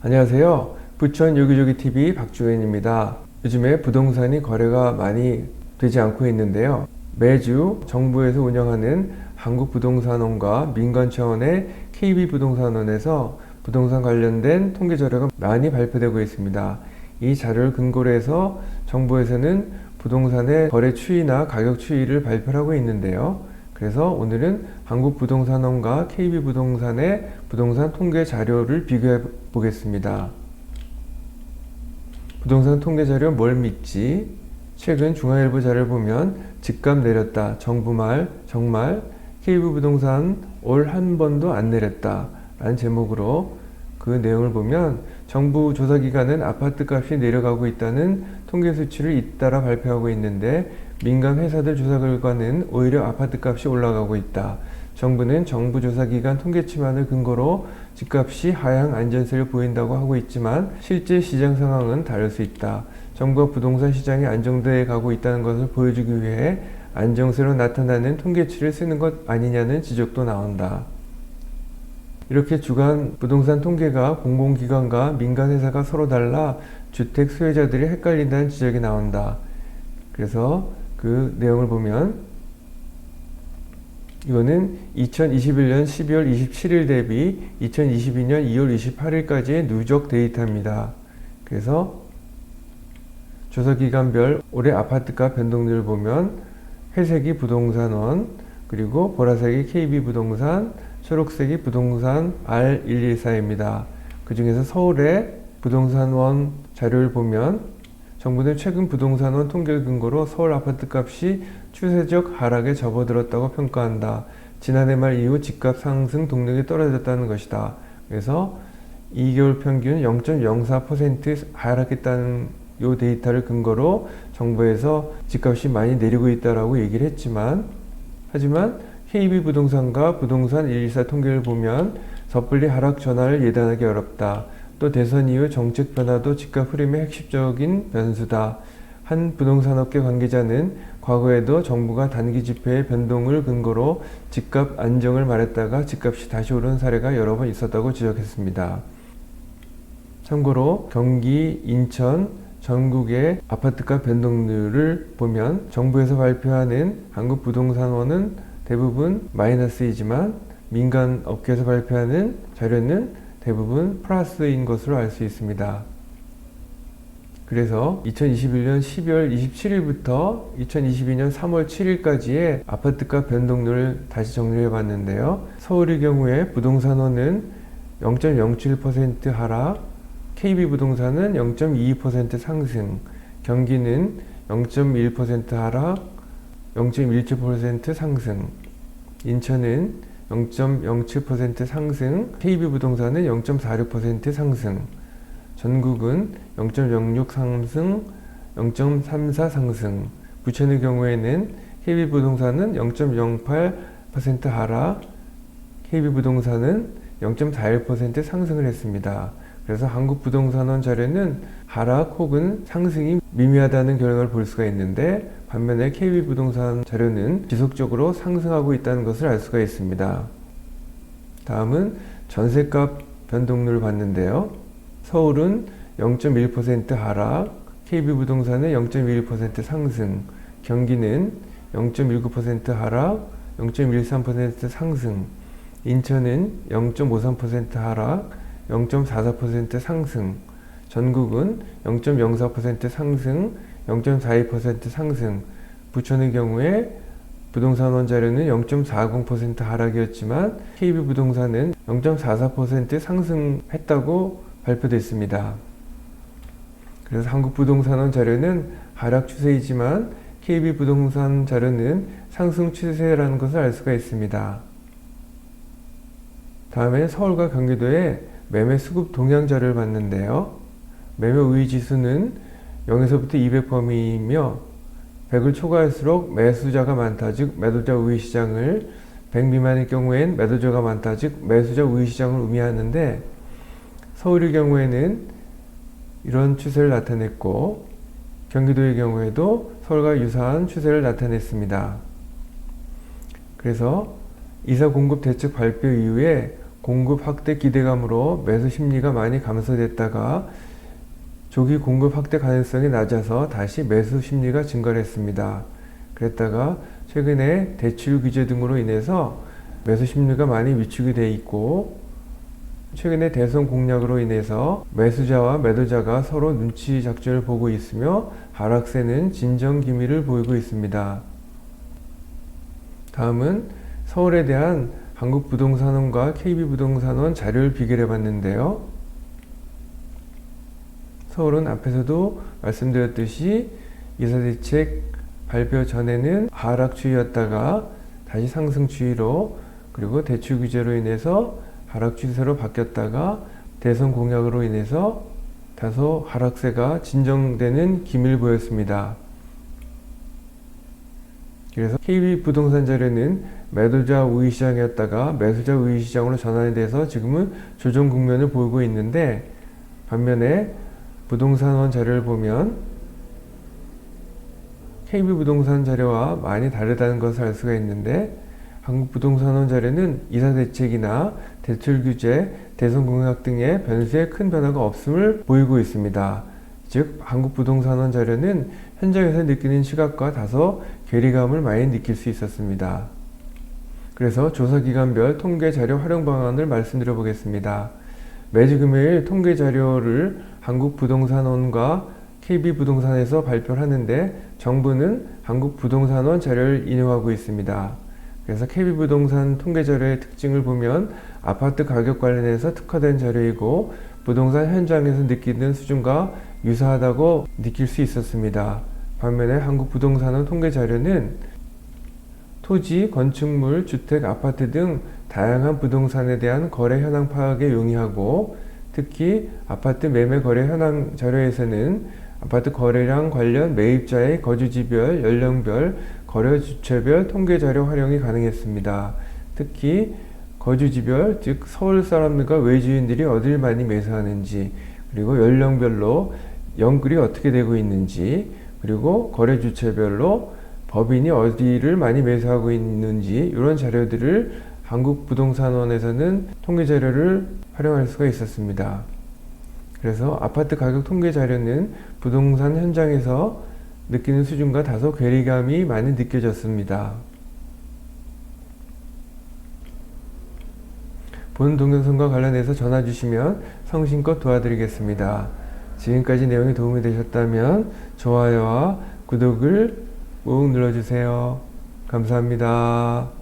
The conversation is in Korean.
안녕하세요. 부천 요기조기TV 박주현입니다. 요즘에 부동산이 거래가 많이 되지 않고 있는데요. 매주 정부에서 운영하는 한국부동산원과 민간 차원의 KB부동산원에서 부동산 관련된 통계 자료가 많이 발표되고 있습니다. 이 자료를 근거로 해서 정부에서는 부동산의 거래 추이나 가격 추이를 발표하고 있는데요. 그래서 오늘은 한국부동산원과 KB부동산의 부동산 통계 자료를 비교해 보겠습니다. 부동산 통계 자료 뭘 믿지? 최근 중앙일보 자료를 보면 집값 내렸다. 정부 말, 정말 KB부동산 올 한 번도 안 내렸다. 라는 제목으로 그 내용을 보면 정부 조사기관은 아파트 값이 내려가고 있다는 통계 수치를 잇따라 발표하고 있는데 민간 회사들 조사 결과는 오히려 아파트 값이 올라가고 있다. 정부는 정부 조사기관 통계치만을 근거로 집값이 하향 안전세를 보인다고 하고 있지만 실제 시장 상황은 다를 수 있다. 정부가 부동산 시장이 안정되어 가고 있다는 것을 보여주기 위해 안정세로 나타나는 통계치를 쓰는 것 아니냐는 지적도 나온다. 이렇게 주간 부동산 통계가 공공기관과 민간회사가 서로 달라 주택 수요자들이 헷갈린다는 지적이 나온다. 그래서 그 내용을 보면 이거는 2021년 12월 27일 대비 2022년 2월 28일까지의 누적 데이터입니다. 그래서 조사기간별 올해 아파트값 변동률을 보면 회색이 부동산원, 그리고 보라색이 KB부동산, 초록색이 부동산 R114입니다. 그 중에서 서울의 부동산원 자료를 보면 정부는 최근 부동산원 통계를 근거로 서울 아파트값이 추세적 하락에 접어들었다고 평가한다. 지난해 말 이후 집값 상승 동력이 떨어졌다는 것이다. 그래서 2개월 평균 0.04% 하락했다는 이 데이터를 근거로 정부에서 집값이 많이 내리고 있다라고 얘기를 했지만 하지만 KB부동산과 부동산 114 통계를 보면 섣불리 하락 전환을 예단하기 어렵다. 또 대선 이후 정책 변화도 집값 흐름의 핵심적인 변수다. 한 부동산업계 관계자는 과거에도 정부가 단기 지표의 변동을 근거로 집값 안정을 말했다가 집값이 다시 오른 사례가 여러 번 있었다고 지적했습니다. 참고로 경기, 인천, 전국의 아파트값 변동률을 보면 정부에서 발표하는 한국부동산원은 대부분 마이너스이지만 민간 업계에서 발표하는 자료는 대부분 플러스인 것으로 알 수 있습니다. 그래서 2021년 12월 27일부터 2022년 3월 7일까지의 아파트값 변동률을 다시 정리해 봤는데요. 서울의 경우에 부동산원은 0.07% 하락, KB부동산은 0.22% 상승, 경기는 0.1% 하락, 0.17% 상승, 인천은 0.07% 상승, KB부동산은 0.46% 상승, 전국은 0.06 상승, 0.34 상승, 부천의 경우에는 KB부동산은 0.08% 하락, KB부동산은 0.41% 상승을 했습니다. 그래서 한국부동산원 자료는 하락 혹은 상승이 미미하다는 결과를 볼 수가 있는데 반면에 KB부동산 자료는 지속적으로 상승하고 있다는 것을 알 수가 있습니다. 다음은 전세값 변동률을 봤는데요. 서울은 0.1% 하락, KB부동산은 0.21% 상승, 경기는 0.19% 하락, 0.13% 상승, 인천은 0.53% 하락, 0.44% 상승, 전국은 0.04% 상승, 0.42% 상승, 부천의 경우에 부동산원 자료는 0.40% 하락이었지만 KB부동산은 0.44% 상승했다고 발표됐습니다. 그래서 한국부동산원 자료는 하락 추세이지만 KB부동산 자료는 상승 추세라는 것을 알 수가 있습니다. 다음에 서울과 경기도의 매매 수급 동향 자료를 봤는데요. 매매 우위 지수는 0에서부터 200 범위이며 100을 초과할수록 매수자가 많다, 즉 매도자 우위 시장을, 100 미만의 경우엔 매도자가 많다, 즉 매수자 우위 시장을 의미하는데 서울의 경우에는 이런 추세를 나타냈고 경기도의 경우에도 서울과 유사한 추세를 나타냈습니다. 그래서 이사 공급 대책 발표 이후에 공급 확대 기대감으로 매수 심리가 많이 감소됐다가 조기 공급 확대 가능성이 낮아서 다시 매수 심리가 증가를 했습니다. 그랬다가 최근에 대출 규제 등으로 인해서 매수 심리가 많이 위축이 돼 있고, 최근에 대선 공약으로 인해서 매수자와 매도자가 서로 눈치 작전을 보고 있으며 하락세는 진정 기미를 보이고 있습니다. 다음은 서울에 대한 한국부동산원과 KB부동산원 자료를 비교해 봤는데요. 서울은 앞에서도 말씀드렸듯이 이사대책 발표 전에는 하락 추이였다가 다시 상승 추이로, 그리고 대출 규제로 인해서 하락 추세로 바뀌었다가 대선 공약으로 인해서 다소 하락세가 진정되는 기미를 보였습니다. 그래서 KB부동산 자료는 매도자 우위 시장이었다가 매수자 우위 시장으로 전환이 돼서 지금은 조정 국면을 보이고 있는데, 반면에 부동산원 자료를 보면 KB부동산 자료와 많이 다르다는 것을 알 수가 있는데, 한국부동산원 자료는 이사대책이나 대출규제, 대선 공약 등의 변수에 큰 변화가 없음을 보이고 있습니다. 즉 한국부동산원 자료는 현장에서 느끼는 시각과 다소 괴리감을 많이 느낄 수 있었습니다. 그래서 조사기관별 통계자료 활용 방안을 말씀드려 보겠습니다. 매주 금요일 통계자료를 한국부동산원과 KB부동산에서 발표를 하는데, 정부는 한국부동산원 자료를 인용하고 있습니다. 그래서 KB부동산 통계자료의 특징을 보면 아파트 가격 관련해서 특화된 자료이고, 부동산 현장에서 느끼는 수준과 유사하다고 느낄 수 있었습니다. 반면에 한국부동산원 통계자료는 토지, 건축물, 주택, 아파트 등 다양한 부동산에 대한 거래 현황 파악에 용이하고, 특히 아파트 매매 거래 현황 자료에서는 아파트 거래량 관련 매입자의 거주지별, 연령별, 거래 주체별 통계 자료 활용이 가능했습니다. 특히 거주지별, 즉 서울 사람들과 외지인들이 어딜 많이 매수하는지, 그리고 연령별로 연끌이 어떻게 되고 있는지, 그리고 거래 주체별로 법인이 어디를 많이 매수하고 있는지, 이런 자료들을 한국부동산원에서는 통계 자료를 활용할 수가 있었습니다. 그래서 아파트 가격 통계 자료는 부동산 현장에서 느끼는 수준과 다소 괴리감이 많이 느껴졌습니다. 본 동영상과 관련해서 전화 주시면 성심껏 도와드리겠습니다. 지금까지 내용이 도움이 되셨다면 좋아요와 구독을 꾹 눌러주세요. 감사합니다.